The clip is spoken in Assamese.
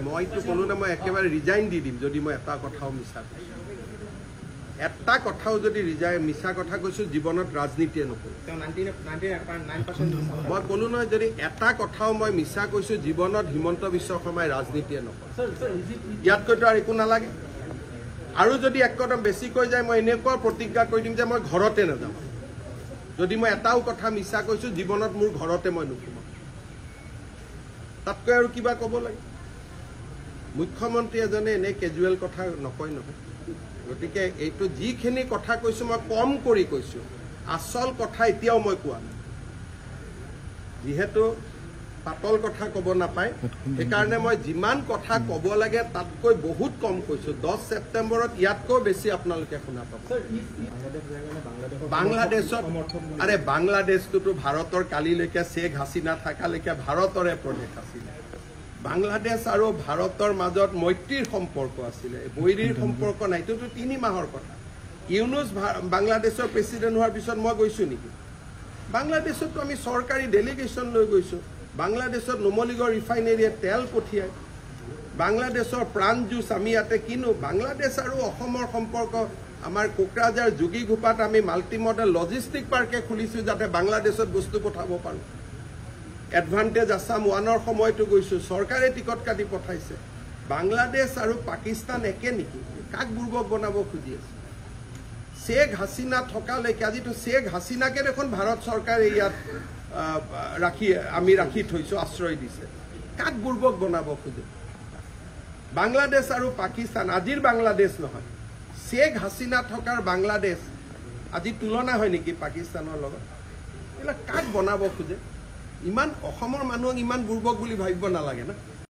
মইতো ক'লো না মই একেবাৰে ৰিজাইন দি দিম যদি মই এটা কথাও মিছা কৈছোঁ এটা কথাও যদি মিছা কথা কৈছোঁ জীৱনত ৰাজনীতিয়ে নকৰোঁ মই ক'লো নহয় যদি এটা কথাও মই মিছা কৈছোঁ জীৱনত হিমন্ত বিশ্ব শৰ্মাই ৰাজনীতিয়ে নকৰোঁ ইয়াতকৈতো আৰু একো নালাগে আৰু যদি একদম বেছিকৈ যায় মই এনেকুৱা প্ৰতিজ্ঞা কৰি দিম যে মই ঘৰতে নাযাওঁ যদি মই এটাও কথা মিছা কৈছোঁ জীৱনত মোৰ ঘৰতে মই নুসুমাম তাতকৈ আৰু কিবা ক'ব লাগে মুখ্যমন্ত্ৰী এজনে এনে কেজুৱেল কথা নকয় নহয় গতিকে এইটো যিখিনি কথা কৈছোঁ মই কম কৰি কৈছোঁ আচল কথা এতিয়াও মই কোৱা নাই যিহেতু পাতল কথা ক'ব নাপায় সেইকাৰণে মই যিমান কথা ক'ব লাগে তাতকৈ বহুত কম কৈছোঁ 10 ছেপ্টেম্বৰত ইয়াতকৈ বেছি আপোনালোকে শুনা পাব বাংলাদেশত আৰে বাংলাদেশটোতো ভাৰতৰ কালিলৈকে শ্বেখ হাছিনা থাকালৈকে ভাৰতৰে প্ৰদেশ আছিলে বাংলাদেশ আৰু ভাৰতৰ মাজত মৈত্ৰীৰ সম্পৰ্ক আছিলে বৈৰীৰ সম্পৰ্ক নাই এইটোতো 3 মাহৰ কথা ইউনুছ বাংলাদেশৰ প্ৰেচিডেণ্ট হোৱাৰ পিছত মই গৈছোঁ নেকি বাংলাদেশতো আমি চৰকাৰী ডেলিগেশ্যন লৈ গৈছোঁ বাংলাদেশত নুমলীগড় ৰিফাইনেৰীয়ে তেল পঠিয়ায় বাংলাদেশৰ প্ৰাণ জুচ আমি ইয়াতে কিনো বাংলাদেশ আৰু অসমৰ সম্পৰ্ক আমাৰ কোকৰাঝাৰ যোগীঘোপাত আমি মাল্টি মডেল লজিষ্টিক পাৰ্কে খুলিছোঁ যাতে বাংলাদেশত বস্তু পঠাব পাৰোঁ এডভান্টেজ আছাম 1ৰ সময়তো গৈছোঁ চৰকাৰে টিকট কাটি পঠাইছে বাংলাদেশ আৰু পাকিস্তান একে নেকি কাক বুৰ্বক বনাব খুজি আছে শ্বেখ হাছিনা থকালৈকে আজিতো শ্বেখ হাছিনাকে দেখোন ভাৰত চৰকাৰে ইয়াত আমি ৰাখি থৈছোঁ আশ্ৰয় দিছে কাক বুৰ্বক বনাব খোজে বাংলাদেশ আৰু পাকিস্তান আজিৰ বাংলাদেশ নহয় শ্বেখ হাছিনা থকাৰ বাংলাদেশ আজি তুলনা হয় নেকি পাকিস্তানৰ লগত এইবিলাক কাক বনাব খোজে ইমান অসমৰ মানুহক ইমান বুৰ্বক বুলি ভাবিব নালাগে না